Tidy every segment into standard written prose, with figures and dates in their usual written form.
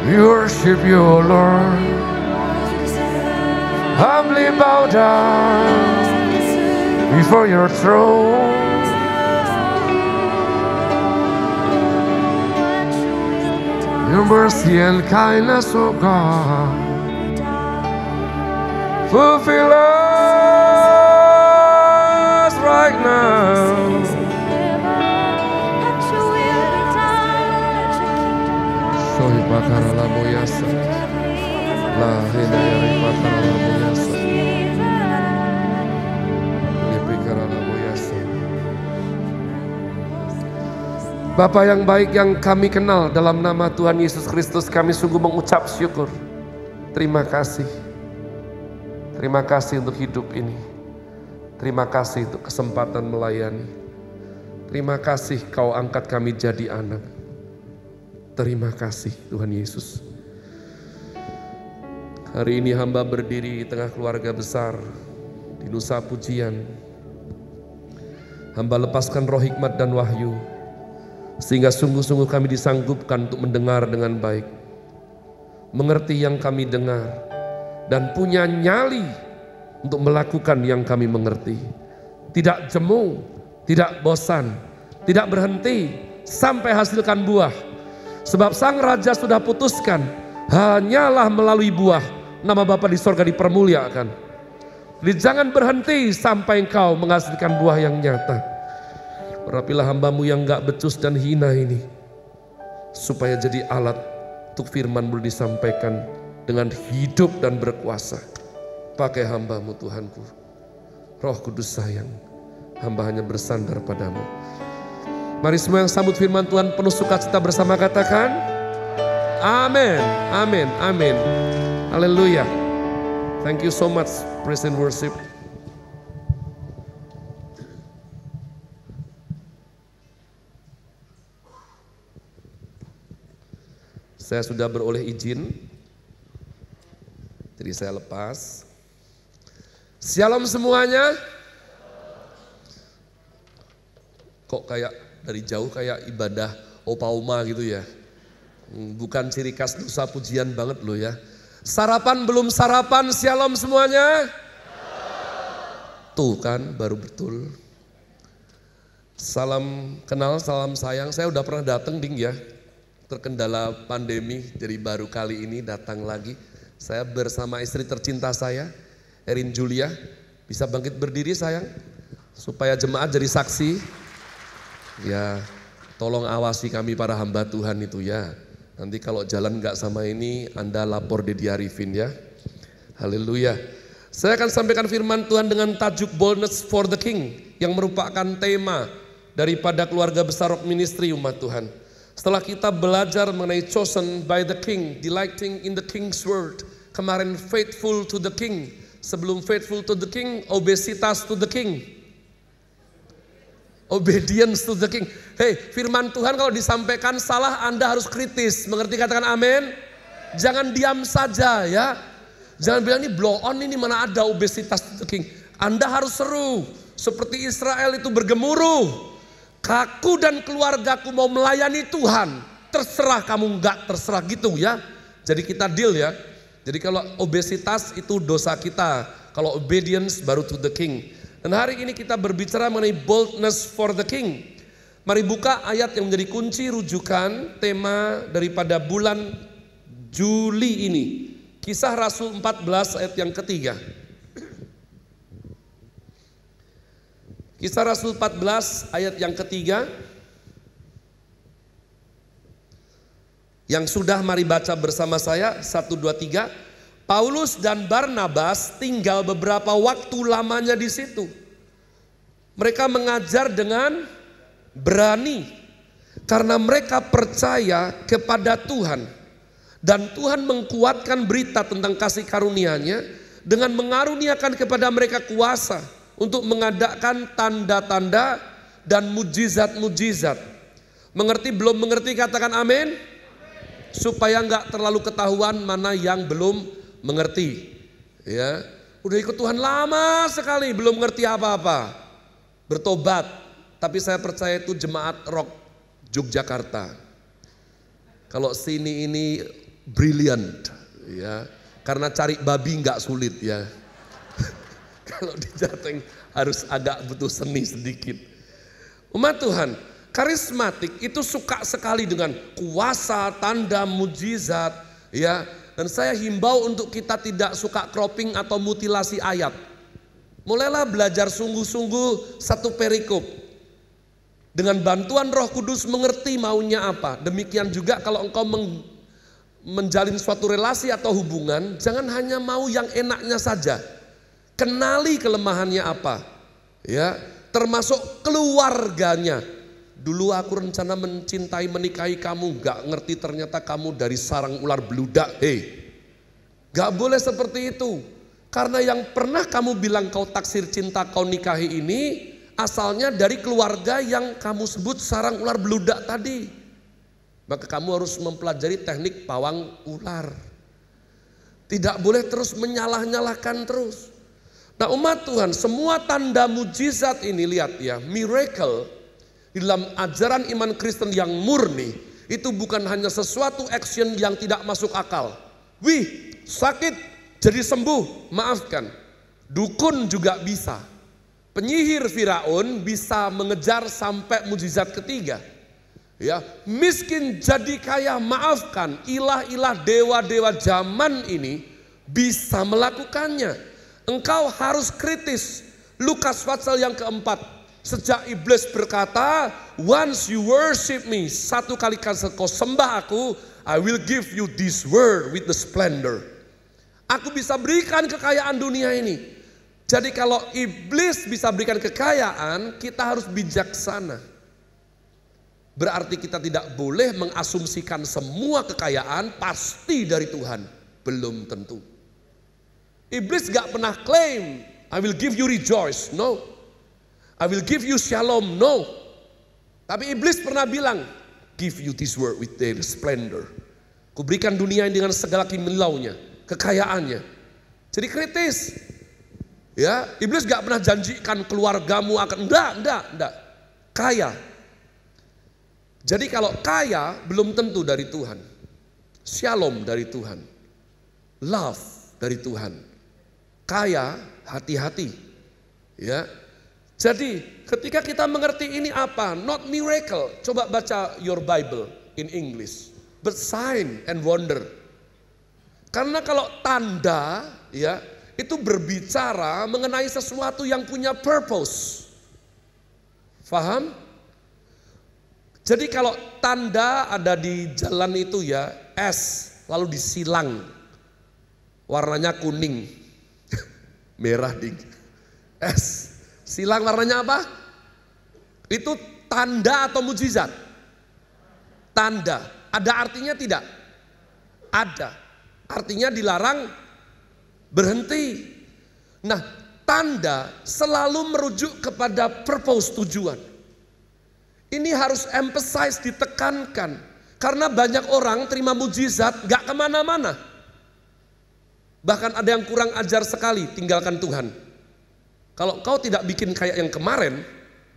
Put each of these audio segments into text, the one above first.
We worship you, O Lord. Humbly bow down before your throne. Your mercy and kindness, O God, fulfill us right now. Soy bakara la moyasa, la hena yari bakara la moyasa, lepikara la moyasa. Bapa yang baik yang kami kenal, dalam nama Tuhan Yesus Kristus kami sungguh mengucap syukur. Terima kasih. Terima kasih untuk hidup ini. Terima kasih untuk kesempatan melayani. Terima kasih Kau angkat kami jadi anak. Terima kasih Tuhan Yesus. Hari ini hamba berdiri di tengah keluarga besar di Nusa Pujian. Hamba lepaskan roh hikmat dan wahyu, sehingga sungguh-sungguh kami disanggupkan untuk mendengar dengan baik, mengerti yang kami dengar, dan punya nyali untuk melakukan yang kami mengerti. Tidak jemu, tidak bosan, tidak berhenti sampai hasilkan buah. Sebab Sang Raja sudah putuskan, hanyalah melalui buah nama Bapa di sorga dipermuliakan. Jadi jangan berhenti sampai engkau menghasilkan buah yang nyata. Rapilah hambamu yang gak becus dan hina ini, supaya jadi alat untuk firman boleh disampaikan dengan hidup dan berkuasa. Pakai hambamu Tuhanku. Roh Kudus sayang, hamba hanya bersandar padamu. Mari semua yang sambut firman Tuhan penuh sukacita bersama katakan amin, amin, amin. Haleluya. Thank you so much, praise and worship. Saya sudah beroleh izin, jadi saya lepas. Shalom semuanya. Kok kayak dari jauh kayak ibadah opa-oma gitu ya. Bukan ciri khas Nusa Pujian banget loh ya. Sarapan belum sarapan, shalom semuanya. Tuh kan baru betul. Salam kenal, salam sayang. Saya udah pernah datang ding ya. Terkendala pandemi, jadi baru kali ini datang lagi. Saya bersama istri tercinta saya, Erin Julia. Bisa bangkit berdiri sayang, supaya jemaat jadi saksi. Ya, tolong awasi kami para hamba Tuhan itu ya. Nanti kalau jalan nggak sama ini, Anda lapor Dedi Arifin ya. Haleluya. Saya akan sampaikan firman Tuhan dengan tajuk Boldness for the King, yang merupakan tema daripada keluarga besar Rock Ministry umat Tuhan. Setelah kita belajar mengenai chosen by the King, delighting in the King's word. Kemarin faithful to the King. Sebelum faithful to the King, obesitas to the King. Obedience to the King. Hey, firman Tuhan kalau disampaikan salah Anda harus kritis. Mengerti, katakan amin. Jangan diam saja ya. Jangan bilang ini blow on, ini mana ada obesitas to the King. Anda harus seru. Seperti Israel itu bergemuruh. Aku dan keluargaku mau melayani Tuhan. Terserah kamu enggak terserah gitu ya. Jadi kita deal ya. Jadi kalau obesitas itu dosa kita. Kalau obedience baru to the King. Dan hari ini kita berbicara mengenai boldness for the King. Mari buka ayat yang menjadi kunci rujukan tema daripada bulan Juli ini. Kisah Rasul 14 ayat yang ketiga. Kisah Rasul 14 ayat yang ketiga. Yang sudah mari baca bersama saya. 1, 2, 3. Paulus dan Barnabas tinggal beberapa waktu lamanya di situ. Mereka mengajar dengan berani karena mereka percaya kepada Tuhan. Dan Tuhan mengkuatkan berita tentang kasih karunia-Nya dengan mengaruniakan kepada mereka kuasa untuk mengadakan tanda-tanda dan mujizat-mujizat. Mengerti belum mengerti katakan amin. Supaya enggak terlalu ketahuan mana yang belum mengerti. Ya, udah ikut Tuhan lama sekali belum ngerti apa-apa. Bertobat, tapi saya percaya itu jemaat Rock Yogyakarta. Kalau sini ini brilliant, ya. Karena cari babi nggak sulit ya. Kalau di Jateng harus agak butuh seni sedikit. Umat Tuhan, karismatik itu suka sekali dengan kuasa, tanda, mujizat, ya. Dan saya himbau untuk kita tidak suka cropping atau mutilasi ayat. Mulailah belajar sungguh-sungguh satu perikop. Dengan bantuan Roh Kudus mengerti maunya apa. Demikian juga kalau engkau menjalin suatu relasi atau hubungan, jangan hanya mau yang enaknya saja. Kenali kelemahannya apa, ya, termasuk keluarganya. Dulu aku rencana mencintai menikahi kamu, gak ngerti ternyata kamu dari sarang ular beludak. Gak boleh seperti itu. Karena yang pernah kamu bilang kau taksir cinta kau nikahi ini asalnya dari keluarga yang kamu sebut sarang ular beludak tadi. Maka kamu harus mempelajari teknik pawang ular. Tidak boleh terus menyalah-nyalahkan terus. Nah umat Tuhan, semua tanda mujizat ini lihat ya, miracle di dalam ajaran iman Kristen yang murni itu bukan hanya sesuatu action yang tidak masuk akal. Wih, sakit jadi sembuh, maafkan. Dukun juga bisa. Penyihir Firaun bisa mengejar sampai mujizat ketiga. Ya, miskin jadi kaya, maafkan. Ilah-ilah dewa-dewa zaman ini bisa melakukannya. Engkau harus kritis. Lukas pasal yang keempat. Sejak iblis berkata, once you worship me, satu kali kau sembah aku, I will give you this world with the splendor. Aku bisa berikan kekayaan dunia ini. Jadi kalau iblis bisa berikan kekayaan, kita harus bijaksana. Berarti kita tidak boleh mengasumsikan semua kekayaan pasti dari Tuhan. Belum tentu. Iblis gak pernah klaim, I will give you rejoice, no. I will give you shalom, no. Tapi iblis pernah bilang, give you this world with their splendor. Kuberikan dunia ini dengan segala kimilaunya, kekayaannya. Jadi kritis. Ya, iblis gak pernah janjikan keluargamu akan, enggak. Kaya. Jadi kalau kaya belum tentu dari Tuhan. Shalom dari Tuhan. Love dari Tuhan. Kaya, hati-hati. Ya. Jadi ketika kita mengerti ini apa? Not miracle. Coba baca your Bible in English. But sign and wonder. Karena kalau tanda, ya, itu berbicara mengenai sesuatu yang punya purpose. Faham? Jadi kalau tanda ada di jalan itu ya, S lalu disilang. Warnanya kuning. Merah ding. S. Silang warnanya apa? Itu tanda atau mujizat? Tanda. Ada artinya tidak? Ada. Artinya dilarang berhenti. Nah, tanda selalu merujuk kepada purpose, tujuan. Ini harus emphasize, ditekankan. Karena banyak orang terima mujizat gak kemana-mana. Bahkan ada yang kurang ajar sekali, tinggalkan Tuhan. Kalau kau tidak bikin kayak yang kemarin,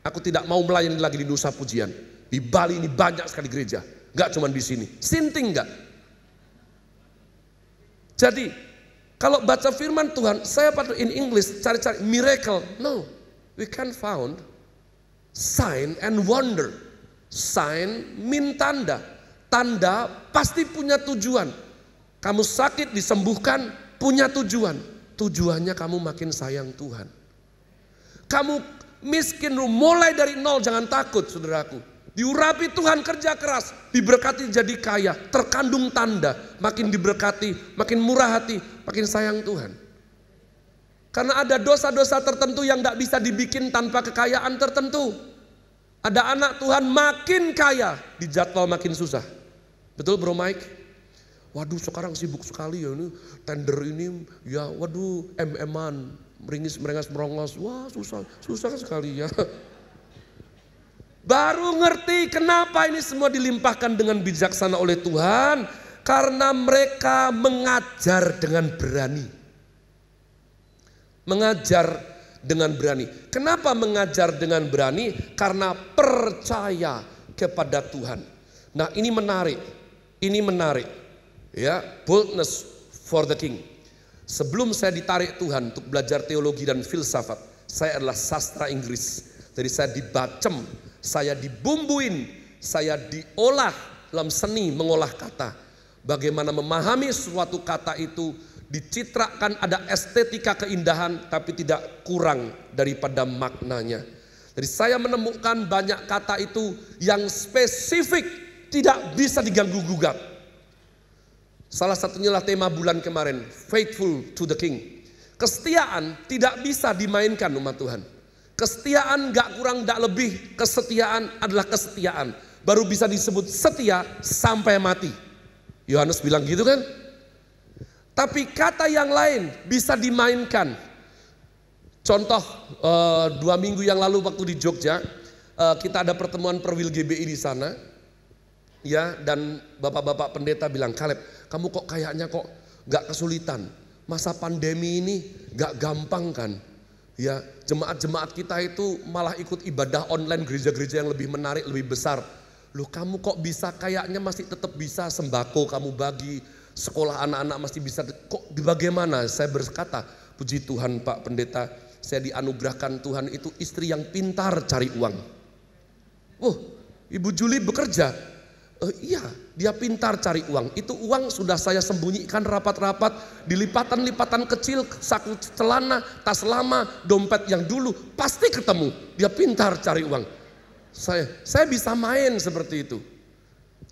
aku tidak mau melayani lagi di Nusa Pujian. Di Bali ini banyak sekali gereja, gak cuma di sini. Sinting gak? Jadi, kalau baca firman Tuhan, saya pada in English cari-cari miracle. No, we can found sign and wonder. Sign mean tanda. Tanda pasti punya tujuan. Kamu sakit disembuhkan, punya tujuan. Tujuannya kamu makin sayang Tuhan. Kamu miskin, mulai dari nol, jangan takut saudaraku. Diurapi Tuhan, kerja keras, diberkati jadi kaya, terkandung tanda. Makin diberkati, makin murah hati, makin sayang Tuhan. Karena ada dosa-dosa tertentu yang gak bisa dibikin tanpa kekayaan tertentu. Ada anak Tuhan makin kaya, dijadwal makin susah. Betul bro Mike? Waduh sekarang sibuk sekali ya ini, tender ini ya waduh MM-an, meringis merongos, wah susah sekali ya. Baru ngerti kenapa ini semua dilimpahkan dengan bijaksana oleh Tuhan, karena mereka mengajar dengan berani. Mengajar dengan berani. Kenapa mengajar dengan berani? Karena percaya kepada Tuhan. Nah ini menarik. Ya, boldness for the king. Sebelum saya ditarik Tuhan untuk belajar teologi dan filsafat, saya adalah sastra Inggris. Jadi saya dibacem, saya dibumbuin, saya diolah dalam seni mengolah kata. Bagaimana memahami suatu kata itu dicitrakan ada estetika keindahan tapi tidak kurang daripada maknanya. Jadi saya menemukan banyak kata itu yang spesifik, tidak bisa diganggu gugat. Salah satunya lah tema bulan kemarin, faithful to the king. Kesetiaan tidak bisa dimainkan umat Tuhan. Kesetiaan gak kurang gak lebih, kesetiaan adalah kesetiaan. Baru bisa disebut setia sampai mati. Yohanes bilang gitu kan? Tapi kata yang lain bisa dimainkan. Contoh 2 minggu yang lalu waktu di Jogja, kita ada pertemuan Perwil GBI di sana. Ya, dan bapak-bapak pendeta bilang, Kaleb, kamu kok kayaknya kok gak kesulitan. Masa pandemi ini gak gampang kan? Ya, jemaat-jemaat kita itu malah ikut ibadah online, gereja-gereja yang lebih menarik, lebih besar. Loh, kamu kok bisa kayaknya masih tetap bisa sembako kamu bagi, sekolah anak-anak masih bisa, kok bagaimana? Saya berkata, puji Tuhan Pak Pendeta, saya dianugerahkan Tuhan itu istri yang pintar cari uang. Ibu Juli bekerja. Iya, dia pintar cari uang. Itu uang sudah saya sembunyikan rapat-rapat di lipatan-lipatan kecil, saku celana, tas lama, dompet yang dulu, pasti ketemu. Dia pintar cari uang. Saya bisa main seperti itu.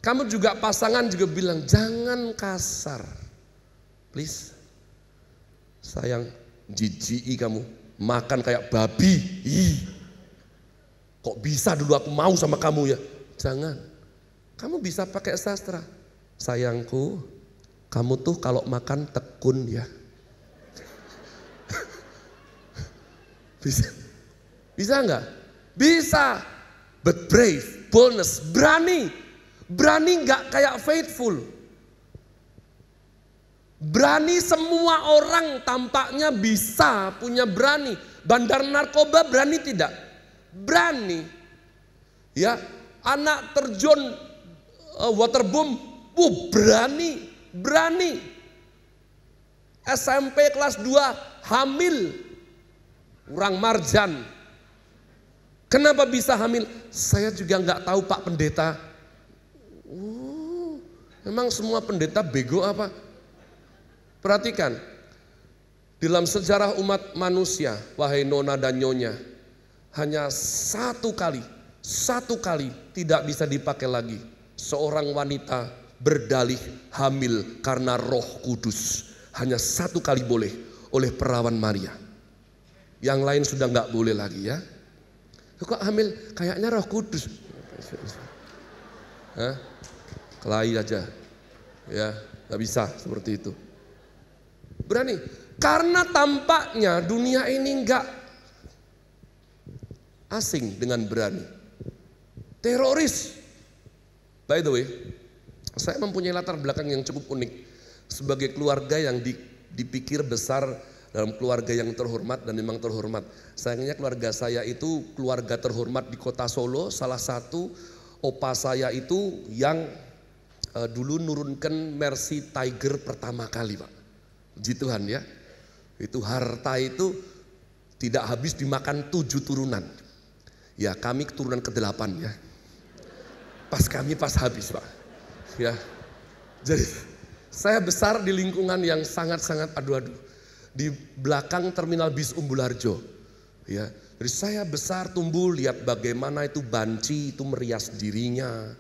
Kamu juga pasangan juga bilang jangan kasar, please. Sayang, jijik kamu, makan kayak babi. Kok bisa dulu aku mau sama kamu ya? Jangan. Kamu bisa pakai sastra. Sayangku, kamu tuh kalau makan tekun ya. Bisa nggak? Bisa. But brave, boldness, berani. Berani nggak kayak faithful. Berani semua orang tampaknya bisa punya berani. Bandar narkoba berani tidak? Berani. Ya, anak terjun waterboom, berani. Berani. SMP kelas 2 hamil. Urang Marjan. Kenapa bisa hamil? Saya juga nggak tahu Pak Pendeta. Memang semua pendeta bego apa? Perhatikan, dalam sejarah umat manusia, wahai nona dan nyonya, hanya satu kali tidak bisa dipakai lagi. Seorang wanita berdalih hamil karena Roh Kudus. Hanya satu kali boleh oleh perawan Maria. Yang lain sudah nggak boleh lagi ya. Kok hamil? Kayaknya Roh Kudus. Kelahi aja. Ya, nggak bisa seperti itu. Berani. Karena tampaknya dunia ini nggak asing dengan berani. Teroris. By the way, saya mempunyai latar belakang yang cukup unik. Sebagai keluarga yang dipikir besar dalam keluarga yang terhormat dan memang terhormat. Sayangnya keluarga saya itu keluarga terhormat di kota Solo. Salah satu opa saya itu yang dulu nurunkan Mercy Tiger pertama kali Pak. Puji Tuhan ya. Itu harta itu tidak habis dimakan 7 turunan. Ya kami keturunan ke-8 ya. Pas habis Pak. Ya. Jadi saya besar di lingkungan yang sangat-sangat aduh-aduh. Di belakang terminal bis Umbul-Harjo. Ya. Jadi saya besar tumbuh lihat bagaimana itu banci itu merias dirinya.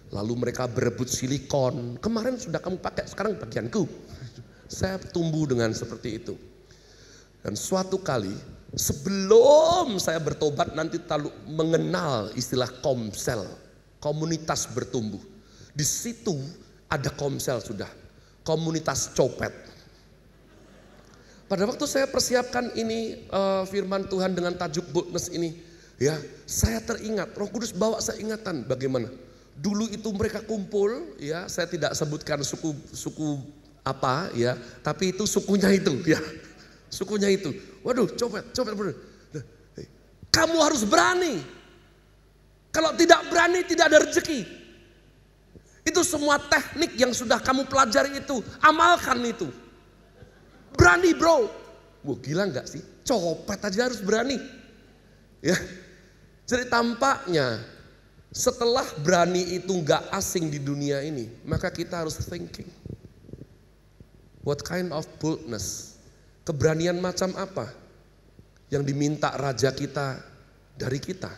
Lalu mereka berebut silikon. Kemarin sudah kamu pakai, sekarang bagianku. Saya tumbuh dengan seperti itu. Dan suatu kali sebelum saya bertobat nanti mengenal istilah komsel, komunitas bertumbuh. Di situ ada komsel sudah, komunitas copet. Pada waktu saya persiapkan ini firman Tuhan dengan tajuk boldness ini, ya saya teringat Roh Kudus bawa saya ingatan bagaimana dulu itu mereka kumpul, ya saya tidak sebutkan suku apa ya, tapi itu sukunya itu ya. Sukunya itu. Waduh, copet bener. Kamu harus berani. Kalau tidak berani tidak ada rezeki. Itu semua teknik yang sudah kamu pelajari itu, amalkan itu. Berani bro. Wah gila gak sih? Copet aja harus berani. Ya. Jadi tampaknya setelah berani itu gak asing di dunia ini, maka kita harus thinking. What kind of boldness? Keberanian macam apa yang diminta raja kita dari kita?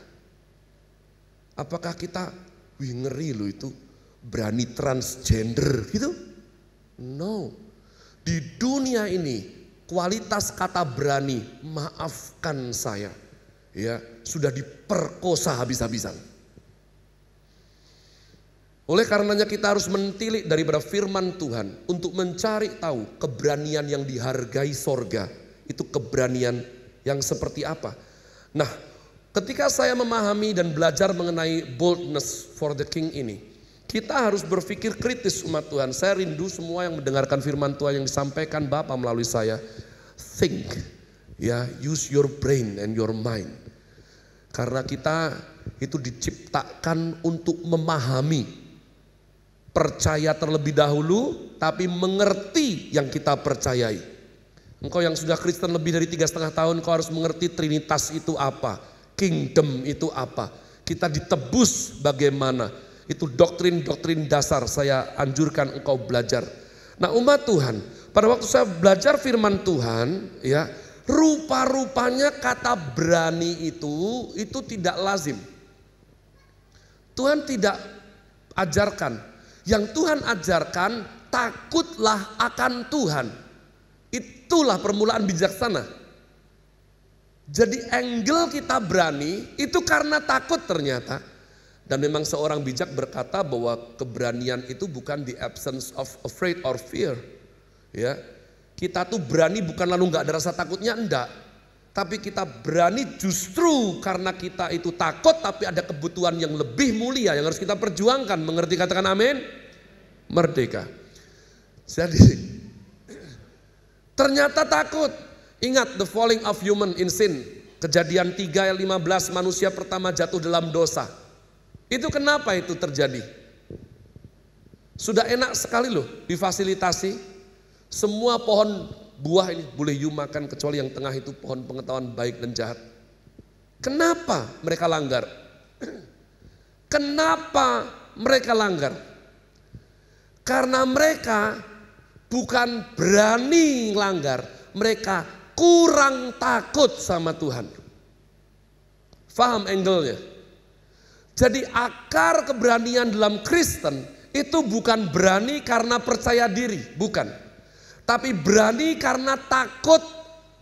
Apakah kita, wih ngeri loh itu, berani transgender gitu? No. Di dunia ini kualitas kata berani, maafkan saya, ya sudah diperkosa habis-habisan. Oleh karenanya kita harus mentilik daripada firman Tuhan untuk mencari tahu keberanian yang dihargai sorga. Itu keberanian yang seperti apa. Nah, ketika saya memahami dan belajar mengenai boldness for the king ini, kita harus berpikir kritis umat Tuhan. Saya rindu semua yang mendengarkan firman Tuhan yang disampaikan Bapak melalui saya. Think, ya, use your brain and your mind. Karena kita itu diciptakan untuk memahami. Percaya terlebih dahulu, tapi mengerti yang kita percayai. Engkau yang sudah Kristen lebih dari 3,5 tahun, engkau harus mengerti Trinitas itu apa, Kingdom itu apa. Kita ditebus bagaimana. Itu doktrin-doktrin dasar, saya anjurkan engkau belajar. Nah umat Tuhan, pada waktu saya belajar firman Tuhan, ya rupa-rupanya kata berani itu tidak lazim. Tuhan tidak ajarkan. Yang Tuhan ajarkan, takutlah akan Tuhan. Itulah permulaan bijaksana. Jadi angle kita berani itu karena takut ternyata. Dan memang seorang bijak berkata bahwa keberanian itu bukan the absence of afraid or fear. Ya, kita tuh berani bukan lalu nggak ada rasa takutnya, enggak. Tapi kita berani justru karena kita itu takut, tapi ada kebutuhan yang lebih mulia yang harus kita perjuangkan. Mengerti, katakan amin? Merdeka. Jadi ternyata takut. Ingat the falling of human in sin. Kejadian 3 ayat 15, manusia pertama jatuh dalam dosa. Itu kenapa itu terjadi? Sudah enak sekali loh difasilitasi. Semua pohon buah ini boleh you makan kecuali yang tengah itu pohon pengetahuan baik dan jahat. Kenapa mereka langgar? Kenapa mereka langgar? Karena mereka bukan berani langgar, mereka kurang takut sama Tuhan. Faham angle-nya? Jadi akar keberanian dalam Kristen itu bukan berani karena percaya diri, bukan. Tapi berani karena takut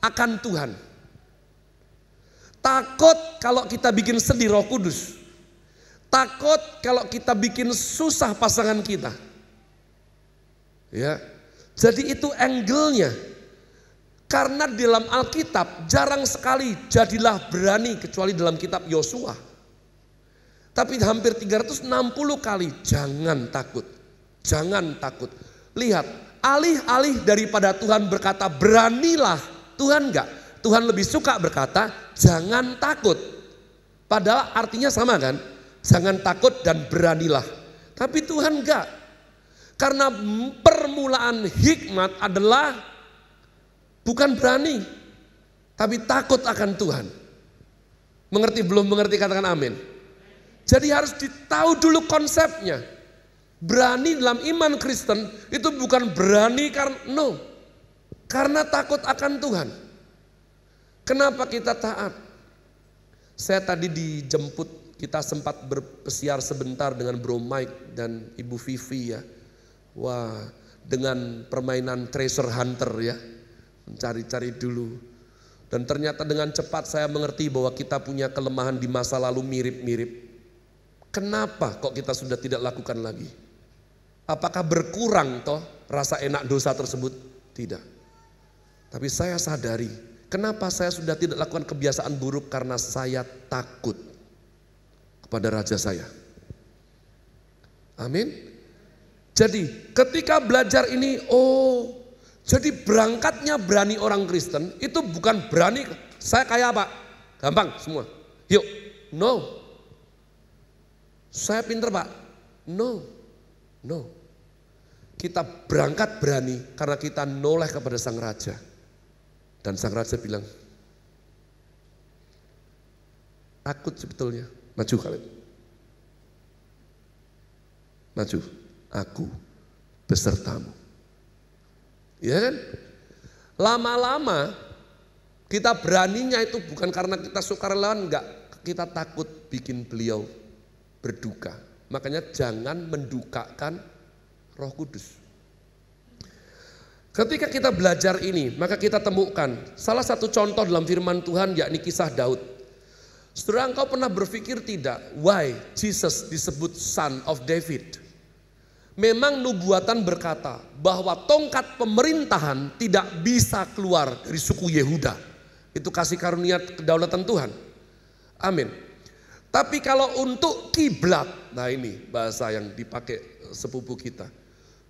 akan Tuhan. Takut kalau kita bikin sedih Roh Kudus. Takut kalau kita bikin susah pasangan kita. Ya. Jadi itu angle-nya. Karena di dalam Alkitab jarang sekali jadilah berani kecuali dalam kitab Yosua. Tapi hampir 360 kali jangan takut. Jangan takut. Lihat, alih-alih daripada Tuhan berkata beranilah, Tuhan enggak. Tuhan lebih suka berkata jangan takut. Padahal artinya sama kan? Jangan takut dan beranilah. Tapi Tuhan enggak. Karena permulaan hikmat adalah bukan berani, tapi takut akan Tuhan. Mengerti belum mengerti, katakan amin. Jadi harus ditahu dulu konsepnya. Berani dalam iman Kristen itu bukan berani karena takut akan Tuhan. Kenapa kita taat? Saya tadi dijemput, kita sempat berpesiar sebentar dengan Bro Mike dan Ibu Vivi ya. Wah, dengan permainan treasure hunter ya. Mencari-cari dulu. Dan ternyata dengan cepat saya mengerti bahwa kita punya kelemahan di masa lalu mirip-mirip. Kenapa kok kita sudah tidak lakukan lagi? Apakah berkurang toh rasa enak dosa tersebut? Tidak. Tapi saya sadari, kenapa saya sudah tidak lakukan kebiasaan buruk? Karena saya takut kepada raja saya. Amin. Jadi ketika belajar ini, jadi berangkatnya berani orang Kristen itu bukan berani saya kayak apa? Gampang semua. Yuk, no. Saya pinter Pak. No. No. Kita berangkat berani karena kita noleh kepada sang raja. Dan sang raja bilang, takut sebetulnya. Maju Khalid. Maju, aku besertamu. Ya kan? Lama-lama kita beraninya itu bukan karena kita sukarelawan, enggak. Kita takut bikin beliau berduka. Makanya jangan mendukakan Roh Kudus. Ketika kita belajar ini, maka kita temukan salah satu contoh dalam firman Tuhan, yakni kisah Daud. Saudara, engkau pernah berpikir tidak, why Jesus disebut Son of David? Memang nubuatan berkata bahwa tongkat pemerintahan tidak bisa keluar dari suku Yehuda. Itu kasih karunia kedaulatan Tuhan. Amin. Tapi kalau untuk kiblat, nah ini bahasa yang dipakai sepupu kita.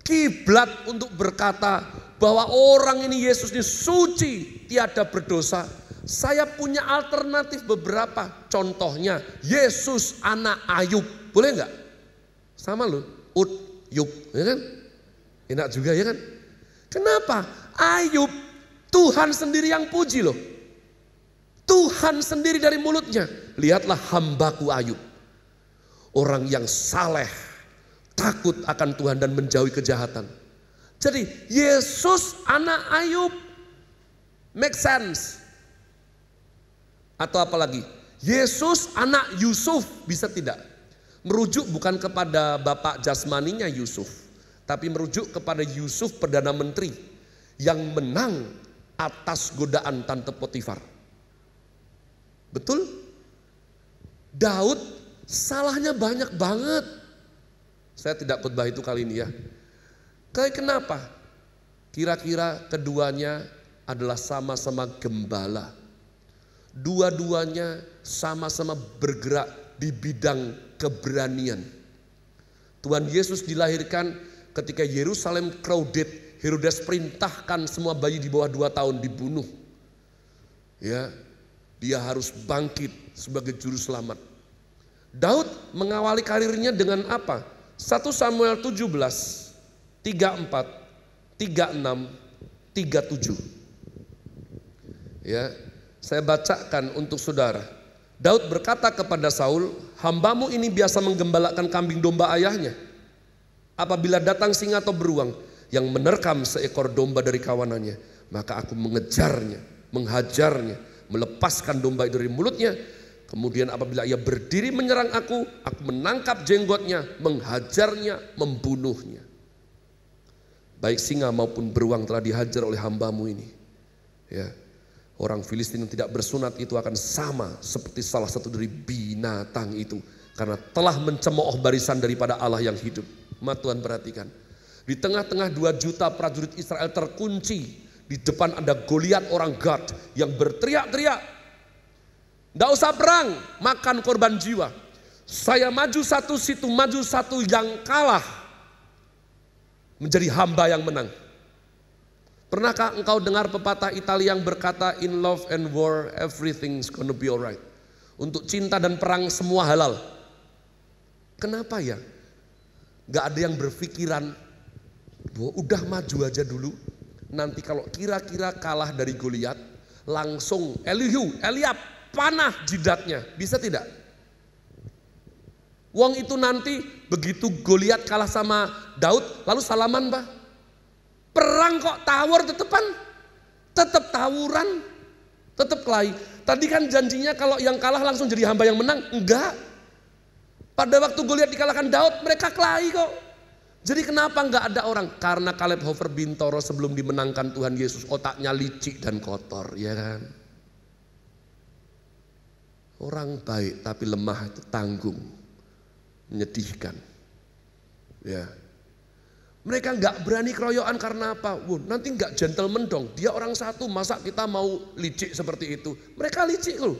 Kiblat untuk berkata bahwa orang ini, Yesus ini suci, tiada berdosa. Saya punya alternatif beberapa. Contohnya Yesus anak Ayub. Boleh enggak? Sama loh, Yub, ya kan? Enak juga ya kan? Kenapa? Ayub, Tuhan sendiri yang puji loh. Tuhan sendiri dari mulutnya. Lihatlah hambaku Ayub. Orang yang saleh, takut akan Tuhan dan menjauhi kejahatan. Jadi Yesus anak Ayub. Make sense. Atau apalagi, Yesus anak Yusuf, bisa tidak? Merujuk bukan kepada bapak jasmaninya Yusuf, tapi merujuk kepada Yusuf Perdana Menteri yang menang atas godaan Tante Potifar. Betul? Daud salahnya banyak banget. Saya tidak khotbah itu kali ini ya. Kenapa? Kira-kira keduanya adalah sama-sama gembala. Dua-duanya sama-sama bergerak di bidang keberanian. Tuhan Yesus dilahirkan ketika Yerusalem crowded. Herodes perintahkan semua bayi di bawah 2 tahun dibunuh. Ya, dia harus bangkit sebagai juru selamat. Daud mengawali karirnya dengan apa? 1 Samuel 17, 34, 36, 37. Ya, saya bacakan untuk saudara. Daud berkata kepada Saul, hambamu ini biasa menggembalakan kambing domba ayahnya. Apabila datang singa atau beruang yang menerkam seekor domba dari kawanannya, maka aku mengejarnya, menghajarnya, melepaskan domba itu dari mulutnya. Kemudian apabila ia berdiri menyerang aku menangkap jenggotnya, menghajarnya, membunuhnya. Baik singa maupun beruang telah dihajar oleh hambamu ini. Ya. Orang Filistin yang tidak bersunat itu akan sama seperti salah satu dari binatang itu. Karena telah mencemooh barisan daripada Allah yang hidup. Tuhan perhatikan. Di tengah-tengah 2 juta prajurit Israel terkunci. Di depan ada Goliat orang Gad yang berteriak-teriak. Tidak usah perang, makan korban jiwa. Saya maju satu, situ maju satu, yang kalah menjadi hamba yang menang. Pernahkah engkau dengar pepatah Italia yang berkata, in love and war everything's gonna be alright. Untuk cinta dan perang semua halal. Kenapa ya? Gak ada yang berpikiran, udah maju aja dulu. Nanti kalau kira-kira kalah dari Goliat, langsung Eliab panah jidatnya. Bisa tidak? Wong itu nanti begitu Goliat kalah sama Daud, lalu salaman bah. Perang kok tawur tetepan, tetap tawuran, tetap kelahi. Tadi kan janjinya kalau yang kalah langsung jadi hamba yang menang, enggak. Pada waktu Goliat dikalahkan Daud, mereka kelahi kok. Jadi kenapa enggak ada orang? Karena Caleb Hofer Bintoro sebelum dimenangkan Tuhan Yesus otaknya licik dan kotor, ya kan? Orang baik tapi lemah itu tanggung, menyedihkan. Ya. Mereka nggak berani keroyokan karena apa? Nanti nggak gentleman dong. Dia orang satu, masa kita mau licik seperti itu? Mereka licik loh.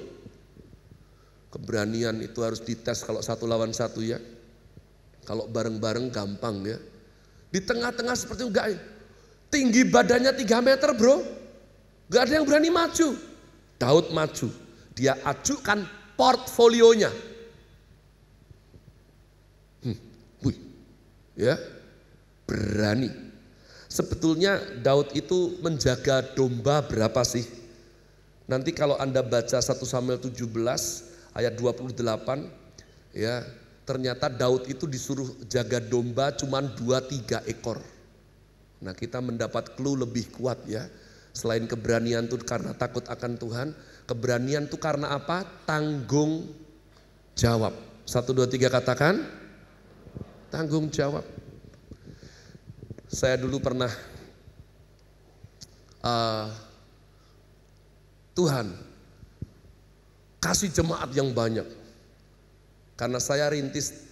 Keberanian itu harus dites kalau 1 lawan 1 ya. Kalau bareng-bareng gampang ya. Di tengah-tengah seperti itu enggak. Tinggi badannya 3 meter bro. Nggak ada yang berani maju. Daud maju. Dia ajukan portfolionya. Wih, ya. berani. Sebetulnya Daud itu menjaga domba berapa sih? Nanti kalau Anda baca 1 Samuel 17 ayat 28, ya, ternyata Daud itu disuruh jaga domba cuman 2-3 ekor. Nah, kita mendapat clue lebih kuat ya. Selain keberanian itu karena takut akan Tuhan, keberanian itu karena apa? Tanggung jawab. 1, 2, 3 katakan. Tanggung jawab. Saya dulu pernah Tuhan kasih jemaat yang banyak. Karena saya rintis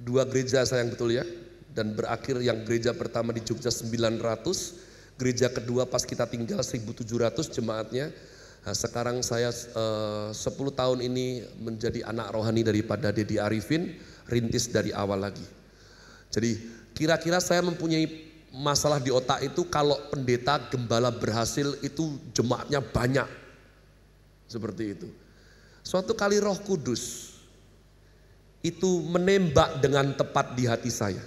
2 gereja sayang betul ya. Dan berakhir yang gereja pertama di Jogja 900, gereja kedua pas kita tinggal 1700 jemaatnya. Nah, sekarang saya 10 tahun ini menjadi anak rohani daripada Dedi Arifin, rintis dari awal lagi. Jadi kira-kira saya mempunyai masalah di otak itu kalau pendeta gembala berhasil itu jemaatnya banyak. Seperti itu. Suatu kali Roh Kudus itu menembak dengan tepat di hati saya.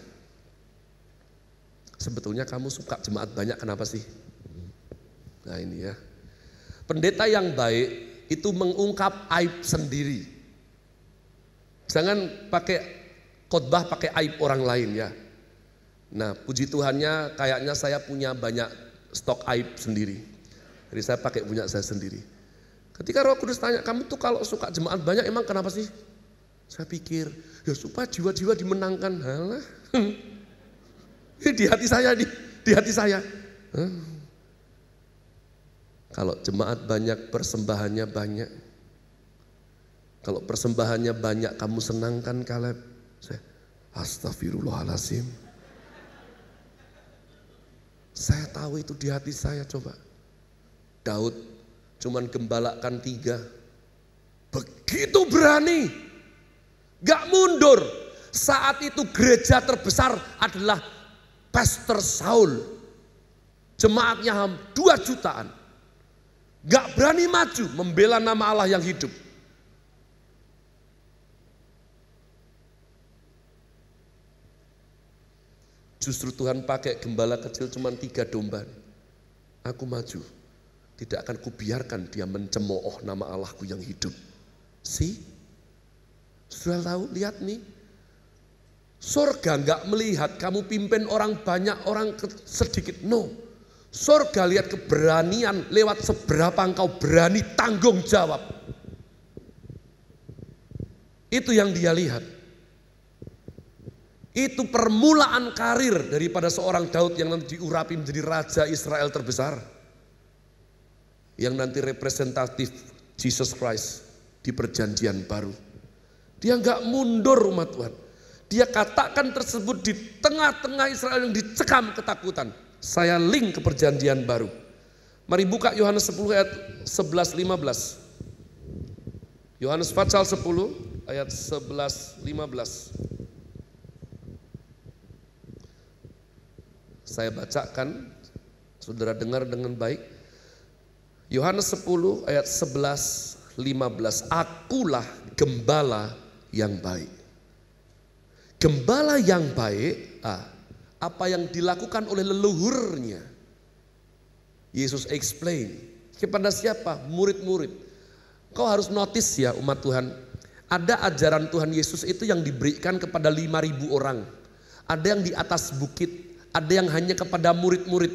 Sebetulnya kamu suka jemaat banyak kenapa sih? Nah ini ya. Pendeta yang baik itu mengungkap aib sendiri. Jangan pakai khotbah pakai aib orang lain ya. Nah puji Tuhannya kayaknya saya punya banyak stok aib sendiri. Jadi saya pakai punya saya sendiri. Ketika Roh Kudus tanya, kamu tuh kalau suka jemaat banyak emang kenapa sih? Saya pikir, ya supaya jiwa-jiwa dimenangkan. Halah. Di hati saya, di hati saya. Kalau jemaat banyak, persembahannya banyak. Kalau persembahannya banyak, kamu senangkan Kaleb? Saya, astagfirullahaladzim. Saya tahu itu di hati saya coba. Daud cuman gembalakan 3. Begitu berani. Gak mundur. Saat itu gereja terbesar adalah Pastor Saul. Jemaatnya 2 jutaan. Gak berani maju membela nama Allah yang hidup. Justru Tuhan pakai gembala kecil cuma 3 domba. Aku maju. Tidak akan kubiarkan dia mencemooh nama Allahku yang hidup. Sudah tahu, lihat nih. Surga enggak melihat kamu pimpin orang banyak, orang sedikit. No. Surga lihat keberanian lewat seberapa engkau berani tanggung jawab. Itu yang dia lihat. Itu permulaan karir daripada seorang Daud yang nanti diurapi menjadi raja Israel terbesar. Yang nanti representatif Jesus Christ di perjanjian baru. Dia enggak mundur umat Tuhan. Dia katakan tersebut di tengah-tengah Israel yang dicekam ketakutan. Saya link ke perjanjian baru. Mari buka Yohanes 10 ayat 11-15. Yohanes pasal 10 ayat 11-15. Saya bacakan, saudara dengar dengan baik. Yohanes 10 ayat 11-15. Akulah gembala yang baik. Gembala yang baik, apa yang dilakukan oleh leluhurnya. Yesus explain. Kepada siapa? Murid-murid. Kau harus notice ya umat Tuhan. Ada ajaran Tuhan Yesus itu yang diberikan kepada 5.000 orang. Ada yang di atas bukit. Ada yang hanya kepada murid-murid.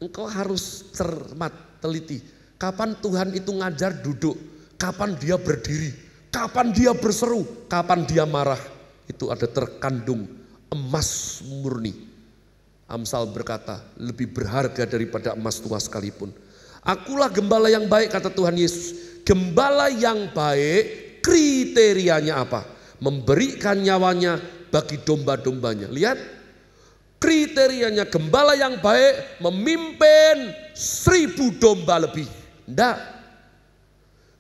Engkau harus cermat, teliti. Kapan Tuhan itu ngajar duduk. Kapan dia berdiri. Kapan dia berseru. Kapan dia marah. Itu ada terkandung emas murni. Amsal berkata, lebih berharga daripada emas tua sekalipun. Akulah gembala yang baik, kata Tuhan Yesus. Gembala yang baik kriterianya apa? Memberikan nyawanya bagi domba-dombanya. Lihat, kriterianya gembala yang baik memimpin 1.000 domba lebih. Enggak.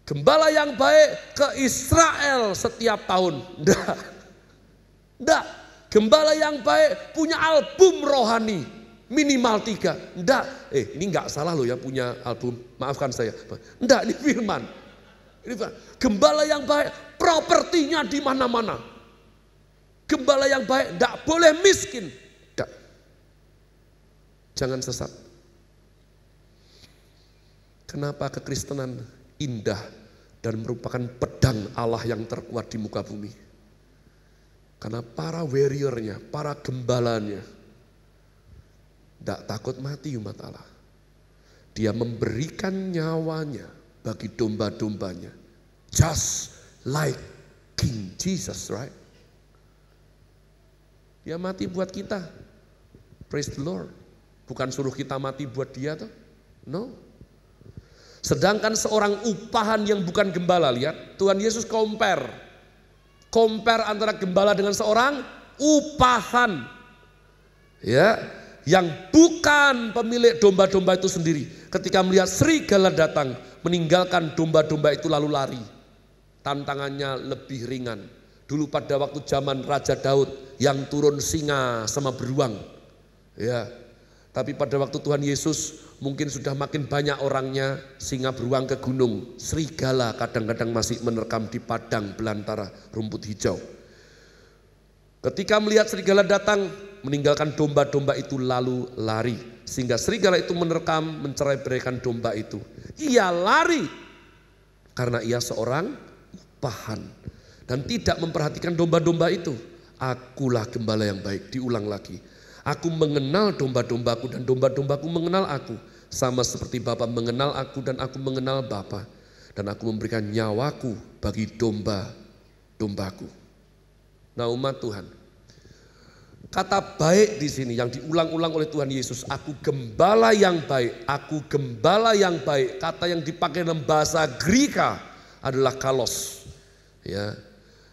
Gembala yang baik ke Israel setiap tahun. Enggak. Enggak. Gembala yang baik punya album rohani minimal 3. Enggak. Ini enggak salah loh ya punya album. Maafkan saya. Enggak, ini firman. Ini firman. Gembala yang baik propertinya di mana-mana. Gembala yang baik enggak boleh miskin. Enggak. Jangan sesat. Kenapa kekristenan indah dan merupakan pedang Allah yang terkuat di muka bumi? Karena para warriornya, para gembalanya tidak takut mati umat Allah. Dia memberikan nyawanya bagi domba-dombanya. Just like King Jesus, right? Dia mati buat kita. Praise the Lord. Bukan suruh kita mati buat dia tuh. No. Sedangkan seorang upahan yang bukan gembala, lihat Tuhan Yesus compare antara gembala dengan seorang upahan, ya, yang bukan pemilik domba-domba itu sendiri. Ketika melihat serigala datang, meninggalkan domba-domba itu lalu lari. Tantangannya lebih ringan. Dulu pada waktu zaman Raja Daud yang turun singa sama beruang, ya. Tapi pada waktu Tuhan Yesus mungkin sudah makin banyak orangnya, singa beruang ke gunung, serigala kadang-kadang masih menerkam di padang belantara rumput hijau. Ketika melihat serigala datang, meninggalkan domba-domba itu lalu lari. Sehingga serigala itu menerkam, mencerai-beraikan domba itu. Ia lari karena ia seorang upahan dan tidak memperhatikan domba-domba itu. Akulah gembala yang baik, diulang lagi. Aku mengenal domba-dombaku dan domba-dombaku mengenal aku. Sama seperti Bapa mengenal aku dan aku mengenal Bapa. Dan aku memberikan nyawaku bagi domba-dombaku. Nah umat Tuhan, kata baik di sini yang diulang-ulang oleh Tuhan Yesus, aku gembala yang baik, aku gembala yang baik. Kata yang dipakai dalam bahasa Greka adalah kalos. Ya,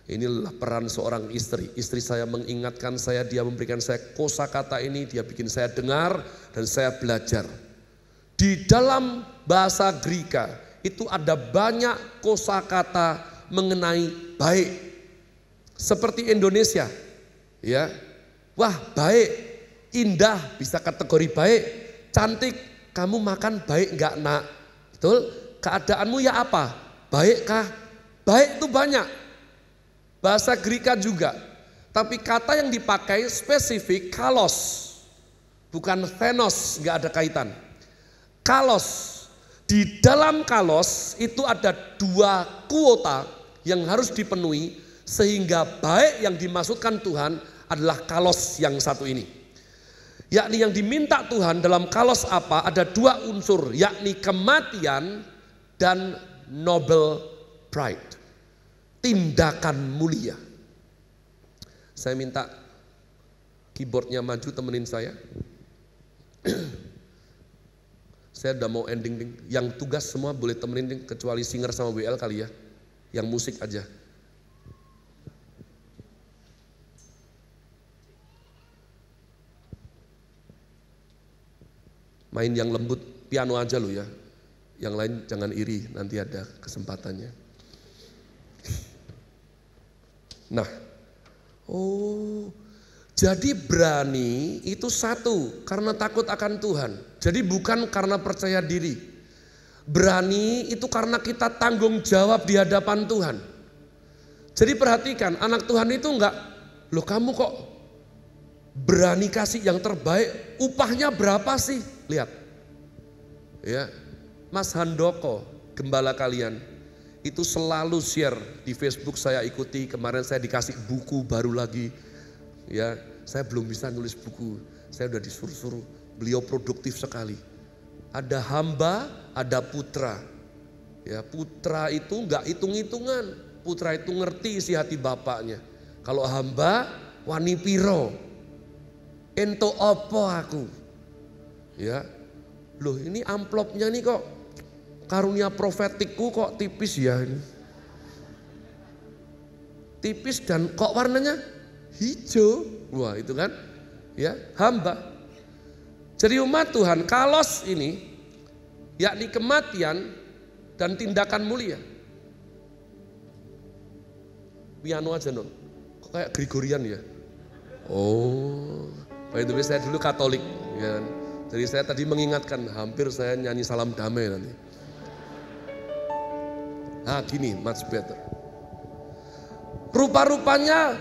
inilah peran seorang istri. Istri saya mengingatkan saya, dia memberikan saya kosakata ini, dia bikin saya dengar dan saya belajar. Di dalam bahasa Greka itu ada banyak kosakata mengenai baik. Seperti Indonesia, ya. Wah, baik, indah bisa kategori baik, cantik, kamu makan baik enggak nak? Betul? Keadaanmu ya apa? Baikkah? Baik itu banyak. Bahasa Greka juga. Tapi kata yang dipakai spesifik kalos. Bukan thenos, enggak ada kaitan. Kalos. Di dalam kalos itu ada dua kuota yang harus dipenuhi sehingga baik yang dimaksudkan Tuhan adalah kalos yang satu ini. Yakni yang diminta Tuhan dalam kalos apa? Ada dua unsur, yakni kematian dan noble pride. Tindakan mulia. Saya minta keyboardnya maju, temenin saya. Saya udah mau ending. Yang tugas semua boleh temenin kecuali singer sama WL kali ya. Yang musik aja. Main yang lembut, piano aja lo ya. Yang lain jangan iri, nanti ada kesempatannya. Nah, jadi berani itu satu, karena takut akan Tuhan. Jadi bukan karena percaya diri. Berani itu karena kita tanggung jawab di hadapan Tuhan. Jadi perhatikan, anak Tuhan itu enggak, loh kamu kok berani kasih yang terbaik, upahnya berapa sih? Lihat, ya, Mas Handoko, gembala kalian, itu selalu share di Facebook, saya ikuti. Kemarin saya dikasih buku baru lagi, ya, saya belum bisa nulis buku, saya udah disuruh-suruh. Beliau produktif sekali. Ada hamba, ada putra. Ya, putra itu enggak hitung-hitungan, putra itu ngerti isi hati bapaknya. Kalau hamba, wani piro, ento opo aku. Ya, loh ini amplopnya nih kok karunia profetikku kok tipis ya ini. Tipis dan kok warnanya hijau. Wah itu kan ya hamba. Jadi umat Tuhan, kalos ini yakni kematian dan tindakan mulia. Piano aja non. Kok kayak Gregorian ya? Oh, by the way saya dulu Katolik ya. Jadi saya tadi mengingatkan, hampir saya nyanyi salam damai nanti. Nah gini, much better. Rupa-rupanya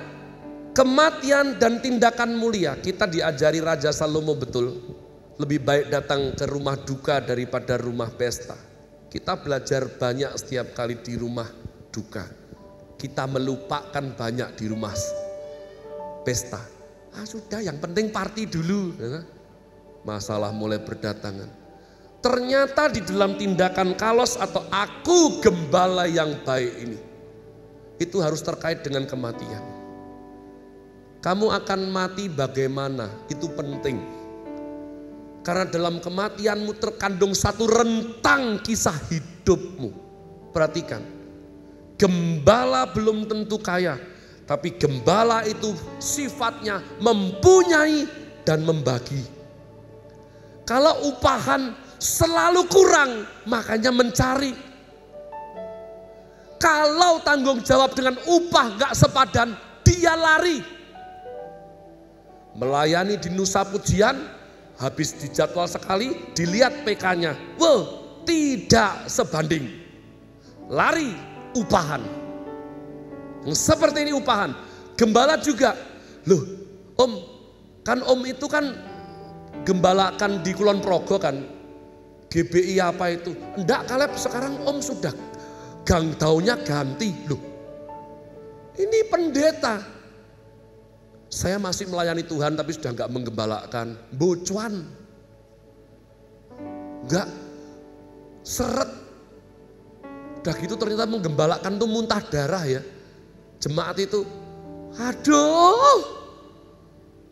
kematian dan tindakan mulia, kita diajari Raja Salomo betul. Lebih baik datang ke rumah duka daripada rumah pesta. Kita belajar banyak setiap kali di rumah duka. Kita melupakan banyak di rumah pesta. Sudah, yang penting party dulu. Masalah mulai berdatangan. Ternyata di dalam tindakan kalos atau aku gembala yang baik ini, itu harus terkait dengan kematian. Kamu akan mati bagaimana? Itu penting. Karena dalam kematianmu terkandung satu rentang kisah hidupmu. Perhatikan, gembala belum tentu kaya, tapi gembala itu sifatnya mempunyai dan membagi. Kalau upahan selalu kurang, makanya mencari. Kalau tanggung jawab dengan upah gak sepadan, dia lari. Melayani di Nusa Pujian, habis dijadwal sekali, dilihat PK-nya, wah tidak sebanding. Lari upahan. Yang seperti ini upahan. Gembala juga, loh om, kan om itu kan gembalakan di Kulon Progo kan, GBI apa itu. Enggak Kaleb, sekarang om sudah gang daunnya ganti. Loh ini pendeta. Saya masih melayani Tuhan tapi sudah enggak menggembalakan. Bocuan. Enggak seret. Udah gitu ternyata menggembalakan tuh muntah darah ya. Jemaat itu, aduh,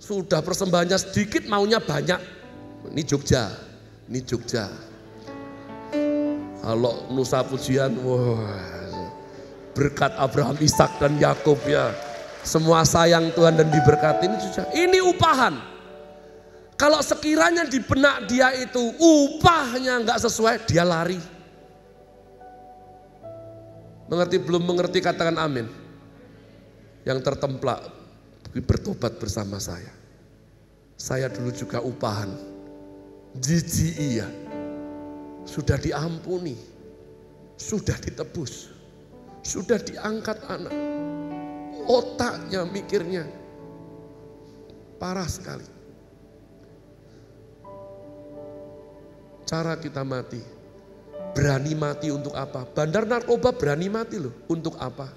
sudah persembahannya sedikit maunya banyak. Ini Jogja, ini Jogja. Kalau Nusa Pujian, wah, berkat Abraham, Ishak dan Yakub ya. Semua sayang Tuhan dan diberkati, ini susah. Ini upahan. Kalau sekiranya di benak dia itu upahnya nggak sesuai, dia lari. Mengerti belum mengerti katakan amin. Yang tertemplak bertobat bersama saya. Saya dulu juga upahan. Jijik iya. Sudah diampuni. Sudah ditebus. Sudah diangkat anak. Otaknya mikirnya parah sekali. Cara kita mati, berani mati untuk apa? Bandar narkoba berani mati loh, untuk apa?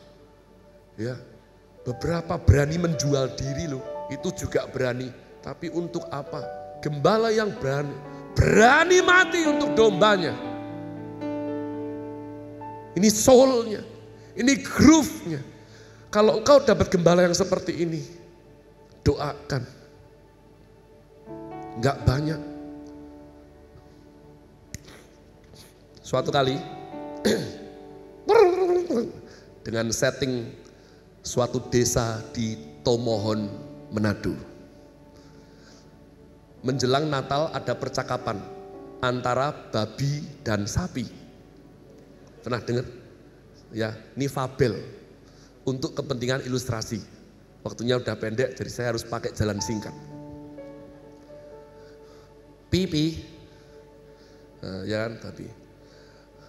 Ya, beberapa berani menjual diri loh, itu juga berani. Tapi untuk apa? Gembala yang berani mati untuk dombanya. Ini soulnya, ini groove-nya. Kalau engkau dapat gembala yang seperti ini, doakan. Enggak banyak. Suatu kali, dengan setting suatu desa di Tomohon, Manado. Menjelang Natal ada percakapan antara babi dan sapi. Pernah dengar? Ya, ini fabel. Untuk kepentingan ilustrasi. Waktunya udah pendek jadi saya harus pakai jalan singkat. Pipi, ya kan babi.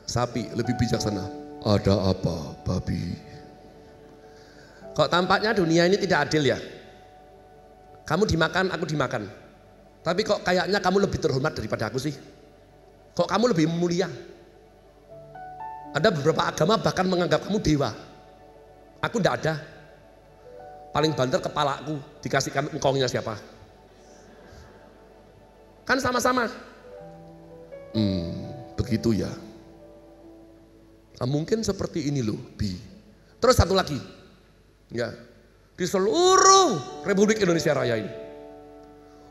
Sapi lebih bijaksana. Ada apa babi? Kok tampaknya dunia ini tidak adil ya? Kamu dimakan, aku dimakan. Tapi kok kayaknya kamu lebih terhormat daripada aku sih? Kok kamu lebih mulia? Ada beberapa agama bahkan menganggap kamu dewa. Aku enggak ada. Paling banter kepalaku, dikasihkan engkongnya siapa? Kan sama-sama. Begitu ya. Nah, mungkin seperti ini loh, Bi. Terus satu lagi. Ya. Di seluruh Republik Indonesia Raya ini.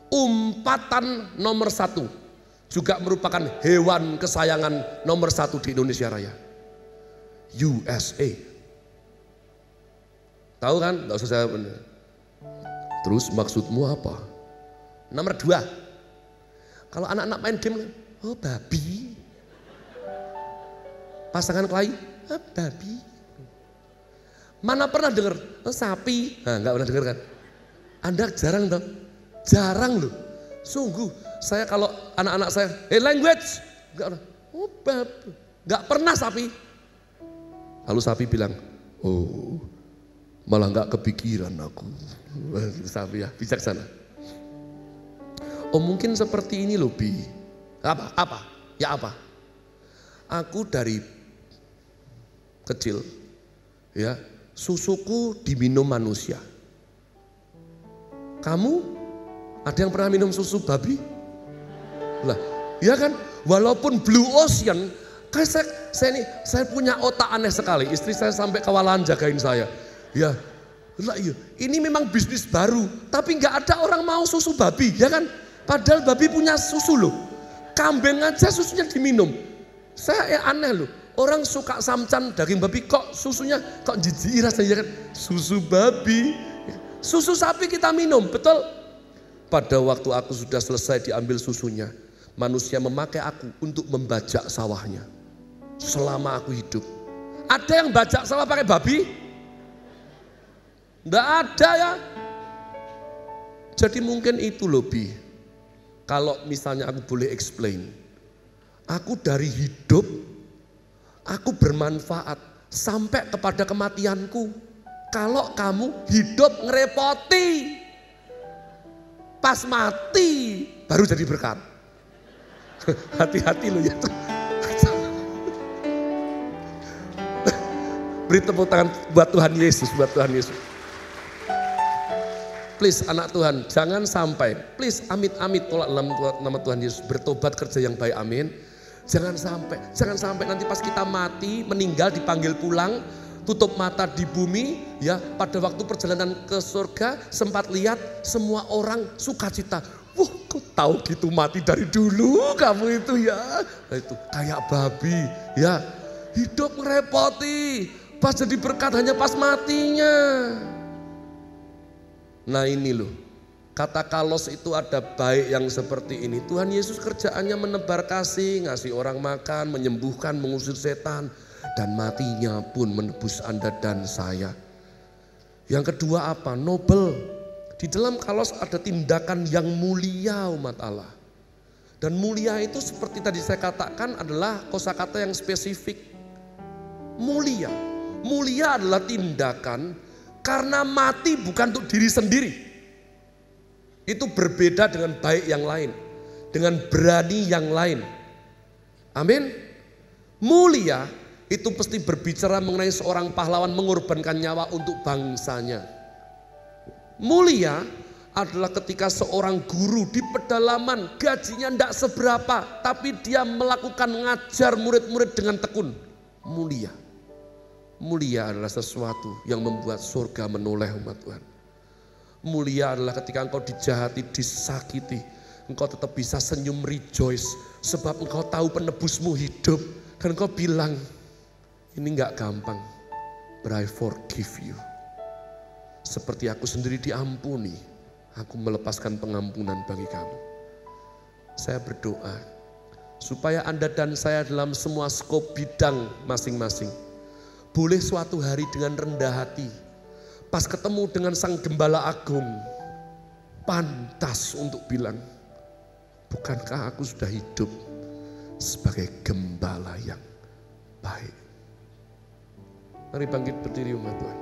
Umpatan nomor 1 juga merupakan hewan kesayangan nomor 1 di Indonesia Raya. USA. Tahu kan? Nggak usah saya bener. Terus maksudmu apa? Nomor 2. Kalau anak-anak main game, oh babi. Pasangan kelahi, babi. Mana pernah dengar sapi? Nah, nggak pernah dengar kan? Anda jarang dong, jarang loh. Sungguh, saya kalau anak-anak saya, language, nggak pernah. Oh babi, nggak pernah sapi. Lalu sapi bilang, oh. Malah nggak kepikiran aku. Sapi ya, bijaksana. Oh mungkin seperti ini loh Bi. Apa? Ya apa? Aku dari kecil ya susuku diminum manusia. Kamu ada yang pernah minum susu babi? Lah, ya kan? Walaupun Blue Ocean, saya punya otak aneh sekali. Istri saya sampai kewalahan jagain saya. Ya, lah iya. Ini memang bisnis baru, tapi nggak ada orang mau susu babi, ya kan? Padahal babi punya susu loh. Kambing aja susunya diminum. Saya aneh loh. Orang suka samcan daging babi kok susunya kok jijik rasanya kan? Susu babi. Susu sapi kita minum, betul? Pada waktu aku sudah selesai diambil susunya, manusia memakai aku untuk membajak sawahnya. Selama aku hidup. Ada yang bajak sawah pakai babi? Enggak ada ya. Jadi mungkin itu loh Bi. Kalau misalnya aku boleh explain. Aku dari hidup, aku bermanfaat sampai kepada kematianku. Kalau kamu hidup ngerepoti, pas mati baru jadi berkat. Hati-hati loh ya. Beri tepuk tangan buat Tuhan Yesus, buat Tuhan Yesus. Please anak Tuhan, jangan sampai, please amit-amit tolak dalam nama Tuhan Yesus, bertobat kerja yang baik, amin. Jangan sampai nanti pas kita mati, meninggal dipanggil pulang, tutup mata di bumi, ya pada waktu perjalanan ke surga sempat lihat semua orang sukacita. Wah, kok tahu gitu mati dari dulu kamu itu ya. Nah, itu kayak babi, ya hidup ngerepoti, pas jadi berkat hanya pas matinya. Nah ini loh, kata kalos itu ada baik yang seperti ini. Tuhan Yesus kerjaannya menebar kasih, ngasih orang makan, menyembuhkan, mengusir setan. Dan matinya pun menebus Anda dan saya. Yang kedua apa? Nobel. Di dalam kalos ada tindakan yang mulia umat Allah. Dan mulia itu seperti tadi saya katakan adalah kosakata yang spesifik. Mulia. Mulia adalah tindakan karena mati bukan untuk diri sendiri. Itu berbeda dengan baik yang lain. Dengan berani yang lain. Amin. Mulia itu pasti berbicara mengenai seorang pahlawan mengorbankan nyawa untuk bangsanya. Mulia adalah ketika seorang guru di pedalaman gajinya tidak seberapa, tapi dia melakukan ngajar murid-murid dengan tekun. Mulia. Mulia adalah sesuatu yang membuat surga menoleh umat Tuhan. Mulia adalah ketika engkau dijahati, disakiti, engkau tetap bisa senyum rejoice, sebab engkau tahu penebusmu hidup. Dan engkau bilang, ini gak gampang, but I forgive you. Seperti aku sendiri diampuni, aku melepaskan pengampunan bagi kamu. Saya berdoa, supaya Anda dan saya dalam semua skop bidang masing-masing, boleh suatu hari dengan rendah hati, pas ketemu dengan Sang Gembala Agung, pantas untuk bilang, bukankah aku sudah hidup sebagai gembala yang baik. Mari bangkit berdiri umat Tuhan.